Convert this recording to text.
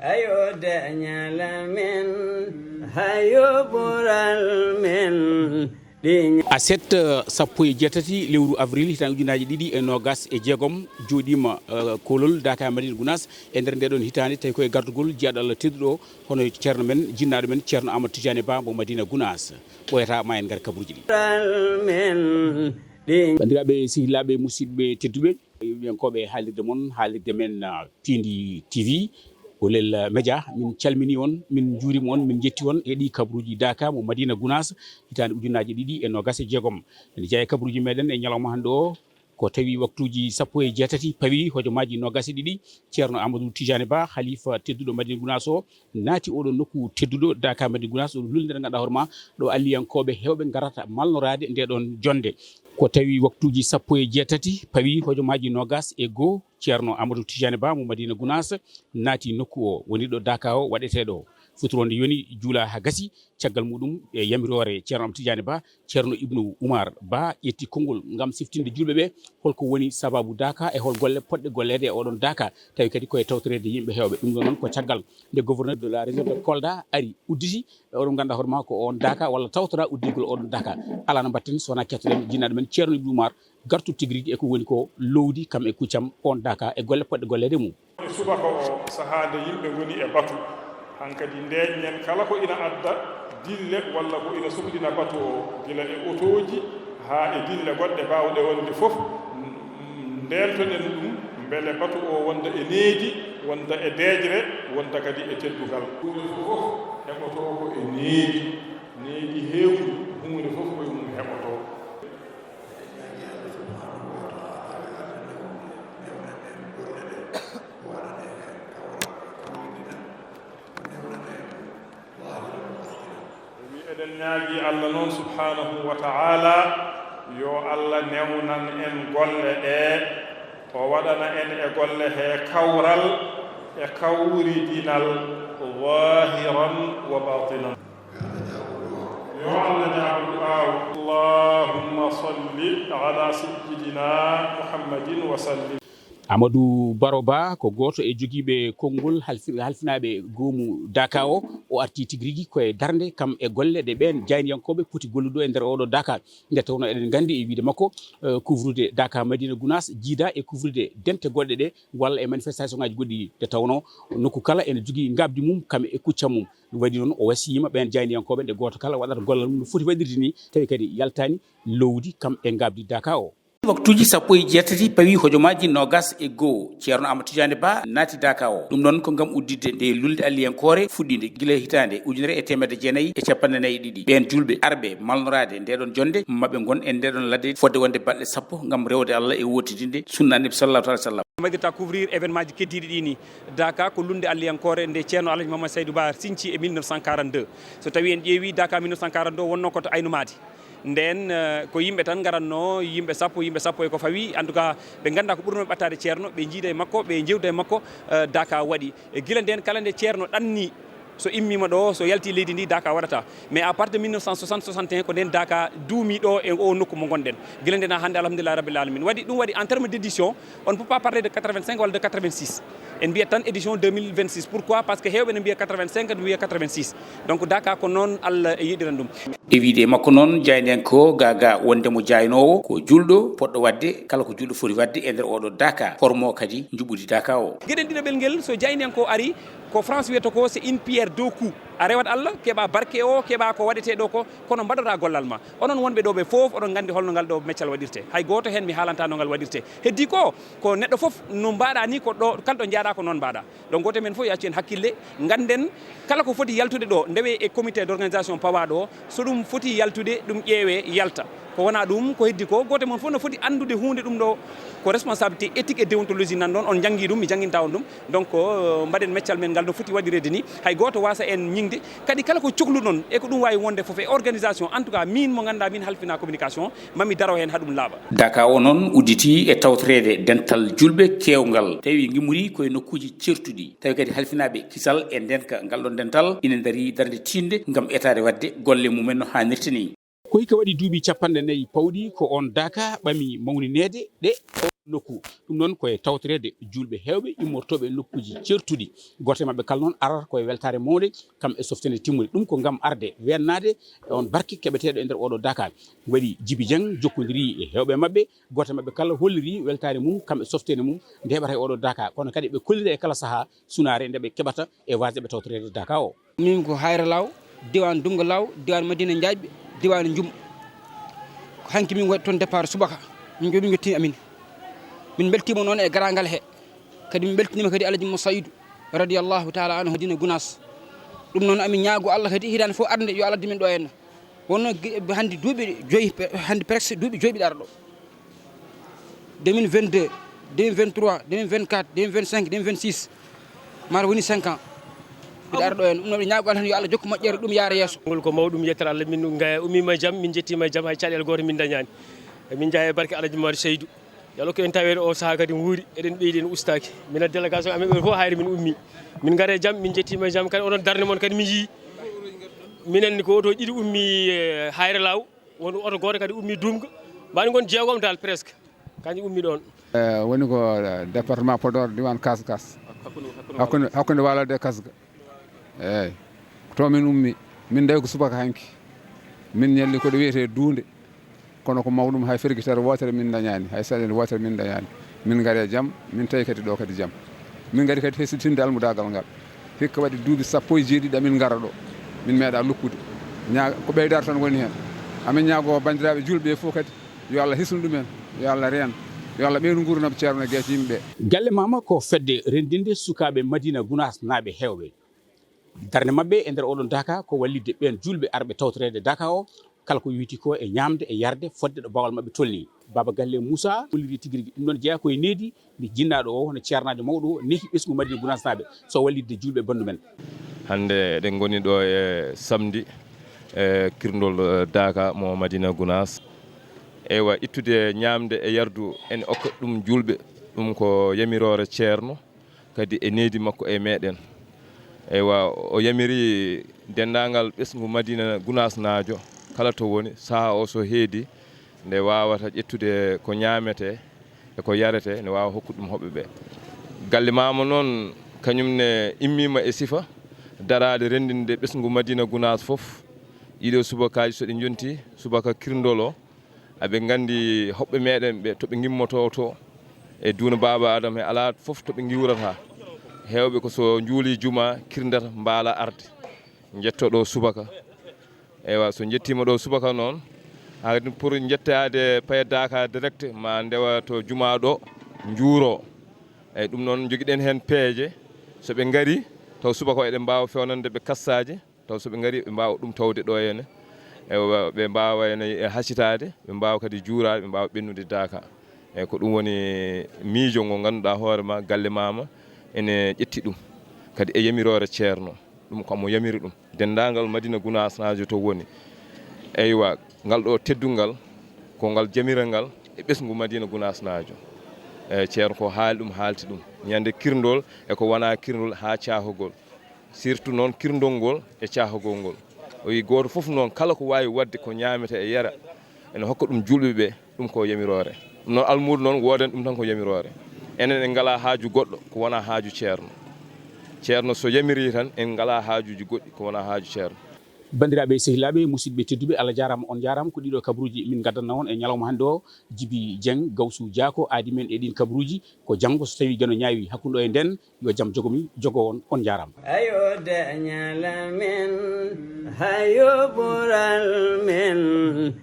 ayo dañala men hayo ɓural men a set sappo e jeetati lewru avril hitande ujunaji ɗiɗi e nogas e jeegom jooɗima kolol Dakar Madina Gounass e nder ndeɗon hitande tawi koye gardugol jeeyaɗo Allah tedduɗo hono ceerno men jinnaɗo men ceerno Amadou Tidiane Ba mo Madina Gounass ɓoyata ma en gar kabaruji ɗi bandiraɓe sehilaɓe musidɓe tedduɓe wiyankoɓe haalirde moon haalirde men Pindi TV Olel Média min calmini on min juurima on min jetti on e ɗi kabaruji Dakar mo Madina Gounass hitande ujunaji ɗiɗi e nogas e jeegom ene jeeya kabaruji meɗen e ñalawma hannde o ko tawi waktuji sappo e jeetati pawi hojomaji nogas e ɗiɗi ceerno Amadou Tidiane Ba halifa tedduɗo Madina Gounass o naati oɗo nokku tedduɗo Dakar Madina Gounass ɗo lulde nde ganduɗa hoorema ɗo alliyankoɓe hewɓe garata malnorade ndeɗon jonde ko tawi waktuji sappo e jeetati pawi hojomaji nogas e goho ceerno Amadou Tidiane Ba mo Madina Gounass naati nokku o woni ɗo Dakar o waɗeteɗo futuronde yoni juula ha gasi caggal muɗum e yamirore ceerno Amadou Tidiane Ba ceerno Ibnou Oumar Ba ƴetti konngol gam siftinde julɓeɓe holko woni sababu Dakar e hol golle poɗɗe gollede e oɗon Dakar tawi kadi koye tawtorede yimɓe hewɓe ɗum ɗon noon ko caggal nde gouverneur de la région de Kolda ari udditi oɗon ganduɗa hoorema ko on Dakar walla tawtora uddigol oɗon Dakar ala no mbatten sowona kettoɗen jinnaɗo men ceerno Ibnou Oumar gartu tigui rigui eko woni ko lowdi kam e kuccam on Dakar e golle poɗɗe gollede mum subaka o sahade yimɓe goni e batu hankadi ndeñen kala ko ina adda dille walla ko ina suhdina batu o gila e otoji ha e dille goɗɗe bawɗe wonde foof ndentoɗen ɗum beele batu o wonda e needi wonda e deejre wonda kadi e teddugal hunde fof heɓoto ko e needi hewdi hunde fof koye mum heɓoto eɗen ñaagui Allah noon subhanahu wa ta'ala yo Allah newnan en golle ɗe o waɗana en e golle he kawral e kawridinal zahiran wa batinan yo Allah jaabu du'aw allahumma salli ala sayyidina muhammadin wa sallim Amadou Baro Ba ko goto e joguiɓe konngol halfinaɓe goomu Dakar o arti tigui rigui koye darde kam e golle ɗe ɓen jayniyankoɓe poti golluɗo e nder oɗo Dakar nde tawno eɗen gandi e wiide makko couvrude Dakar Madina Gounass jiida e couvrude dente goɗɗe ɗe walla e manifestation ngaji goɗɗi nde tawno nokku kala ene jogui ngabdi mum kam e kuccam mum ɗum waɗi noon o wasiyima ɓen jayniyankoɓe nde goto kala waɗata gollal mum no foti waɗirde ni tawi kadi yaltani lowdi kam e ngabdi Dakar o waktuji sappo e jeetati pawi hojomaji nogas e goho ceerno Amadou Tidiane Ba naati Dakar o ɗum noon ko gam uddidde nde lulde alliyankore fuɗɗide guila hitande ujunere e temedde jeenayyi e capanɗe nayyi ɗiɗi ɓen julɓe arɓe malnorade ndeɗon jonde maɓe gon e ndeɗon ladde fodde wonde balɗe sappo gam rewde Allah e wotidinde sunna annabi sallallahu alaihi wasallam waɗirta couvrir événement ji keddiɗi ɗi ni Dakar ko lunde alliyankore nde ceerno Alhaji Mamadou Seydou Ba sinci e 1942 so tawi en ƴeewi Dakar 1942 wonno koto Aynoumady nden ko yimɓe tan garanno yimɓe sappo e ko fawi en tout cas ɓe ganda ko ɓurno ɓattade ceerno ɓe jiida e makko ɓe jewda e makko Dakar waɗi e guila nden kala nde ceerno ɗanni so immima ɗo so yalti leydi ndi Dakar waɗata mais à partir de 1960-61 ko nden Dakar duumi ɗo e o nokku mo gonɗen guila nden ha hannde alhamdulillah rabbil alamin waɗi ɗum waɗi en terme d' édition on ne peut pas parler de 85 walla de 86 en mbiyat tan édition 2026 pourquoi parce que hewɓe ne mbiya 85 ne mbiya 86 donc Dakar ko noon Allah e yiɗiran ɗum e wiide makko noon jaynen ko gaga wondemo jaynowo ko julɗo poɗɗo wadde kala ko julɗo foti wadde e nder oɗo Dakar formo kadi juɓɓudi Dakar o gueɗen ɗiɗoɓel ngel so jaynen ko ari ko France wiyata ko c'est une pierre deux coups a rewat Allah keɓa barke o keɓa ko waɗete ɗo ko kono mbaɗata gollal ma onon wonɓe ɗo ɓe foof oɗon gandi holno ngal ɗo meccal waɗirte hay goto hen mi haalanta no ngal waɗirte heddi ko neɗɗo foof no mbaɗa ni ko ɗo kalɗo jaaɗa ko noon mbaɗa donc goto men foof yacci en hakkille ganden kala ko foti yaltude ɗo ndewe e comité d' organisation pawaɗo o so ɗum foti yaltude ɗum ƴeewe yalta ko wona ɗum ko heddi ko goto mon fof no foti andude hunde ɗum ɗo ko responsabilité éthique et déontologie nan ɗon on jangui ɗum mi janginta on ɗum donc mbaɗen meccal men ngal no foti waɗirede ni hay goto wasa en ñingde kadi kala ko cohluɗon e ko ɗum wawi wonde foof e organisation en tout cas min mo ganduɗa min halfina communication mami daro hen haɗum laaɓa Dakar o noon udditi e tawtorede dental julɓe kewgal tawi guimori koye nokkuji certuɗi tawi kadi halfinaɓe kisal e ndenka ngal ɗon dental ina daari darde tinde gam etade wadde golle mumen no hannirta ni ko hikka waɗi duuɓi 40 pawɗi ko on Daka ɓami mawninede ɗe nokku ɗum noon koye tawtorede julɓe hewɓe immortoɓe nokkuji certuɗi goto mabɓe kala noon arata koye weltare mawde kam e softene timmude ɗum ko gam arde wennade on barki keɓeteɗo e nder oɗo Daka waɗi Djiby Dieng jokkodiri e hewɓe mabɓe goto mabɓe kala holliri weltare mum kam e softene mum nde heɓata e oɗo Daka kono kadi ɓe kolliri e kala saaha sunare nde ɓe keɓata e wasde ɓe tawtorede Daka o. min ko Hayra Law diwan Dumga Law diwan Madina Diaƴɓe diwan Jum hanki min waɗi toon départ subaka min jooɗi jottimi amin min beltima noon e garangal he kadi min beltinima kadi Alaji Mo Saydou radiyallahu taala anhu Madina Gounass ɗum noon amin ñaago Allah kadi hitande fof arde yo Allah addi min ɗo henna wonno hande duuɓi joyi hande presque duuɓi joyi ɓiɗa ɗo 2022 2023 2024 2025 2026 mara woni 5 ans mbiɗa ara ɗo henna ɗum noon ɓe ñaago Allah yo Allah jokku moƴƴere ɗum yaara yeeso ngol ko mawɗum yettere Allah min ummima jaam min jettima jaam hay caɗele goto min dañani min jaa e barke Alaji Mo Saydou yalla ko en tawede o saaha kadi wuuri eɗen ɓeydi en ustaki min délégation amen ɓe fof hayre min ummi min gaare jaam min jettima jaam kadi onon darde moon kadi mi yii minen ko oto ɗiɗi ummi Hayra Law won oto goto kadi ummi Dumga mbani gon jeegom dal presque kañum ummi ɗon woni ko département Podor diwan Kaskas hakkude Walade Kasga eyyi to min ummi min dawi ko subaka hanki min ñalli koɗo wiyete Duunde kono ko mawɗum hay ferguitere wotere min dañani hay saɗede wotere min dañani min gaari jaam min tawi kadi ɗo kadi jaam min gaari kadi fesitinde almudagal ngal hikka waɗi duuɓi 17 amin gara ɗo min meeɗa lukkude ko ɓeydare tan woni hen amin ñaago bandiraɓe julɓe fof kadi yo Allah hisnu ɗumen yo Allah reen yo Allah ɓeydu gurdam ceerno gueete yimɓeɓe. Galle Mama ko fedde rendinde sukaɓe Madina Gounass naaɓe hewɓe darde mabɓe e nder oɗon Daka ko wallidde ɓen julɓe arɓe tawtorede Daka o kala ko witi ko e ñamde e yarde fodde ɗo bawal mabɓe tolni Baba Galle Moussa holliri tigui rigui ɗum noon jeeya koye needi ndi jinnaɗo o hono ceernajo mawɗo o nehi ɓesgu Madina Gounass naɓe so wallidde julɓe bandu men. Hande eɗen goni ɗo e samedi e kirndol Daka mo Madina Gounass ewa ittude ñamde e yardu en okka ɗum julɓe ɗum ko yamirore ceerno kadi e needi makko e meɗen ewa o yamiri dendagal ɓesgu Madina Gounass naajo kala to woni saha o so heedi nde wawata ƴettude ko ñamete e ko yarete ne wawa hokkude ɗum hoɓɓe ɓe. Galle Mama noon kañumne immima e sifa darade rendinde ɓesgu Madina Gounass foof ɗiɗo subakaji so ɗi jonti subaka kirndol o aɓe gandi hoɓɓe meɗen ɓe toɓe gimmoto to e Duna Baba Adama e ala foof toɓe giwrata hewɓe ko so juuli juma kirndata mbaala arde jetto ɗo subaka ewa so jettima ɗo subaka noon hadi pour jettade paye Daka direct ma ndewa to juma ɗo juuro eyyi ɗum noon joguiɗen hen peeje soɓe gari taw subaka o eɗen mbawa fewnande ɓe kassaji taw soɓe gari ɓe mbawa ɗum tawde ɗo henne ɓe mbawa ene hasitade ɓe mbawa kadi juurade ɓe mbawa ɓennude Daka eyyi ko ɗum woni miijo ngo ganduɗa hoorema Galle Mama ene ƴetti ɗum kadi e yamirore ceerno ɗum kamo yamiri ɗum dendagal Madina Gounass najo to woni eywa ngal ɗo teddungal ko ngal jamiral ngal e ɓesgu Madina Gounass najo eyyi ceerno ko haali ɗum haalti ɗum ñande kirndol e ko wona kirndol ha caahogol surtout noon kirndol ngol e caahogol ngol o wi goto foof noon kala ko wawi wadde ko ñamete e yara ene hokka ɗum julɓe ɓe ɗum ko yamirore ɗum noon almudo noon wodan ɗum tan ko yamirore enen en ngala haaju goɗɗo ko wona haaju ceerno so yamiri tan en ngala haajuji goɗɗi ko wona haaju ceerno. Bandiraɓe sehilaɓe musidɓe tedduɓe Allah jarama on jarama ko ɗiɗo kabaruji min gaddanno on e ñalawma hande o Djiby Dieng Gawsu Diako aadi men e ɗin kabaruji ko janggo so tawi gano ñaawi hakkude o e nden yo jaam jogo on jarama. Ayo dañala men hayo ɓural men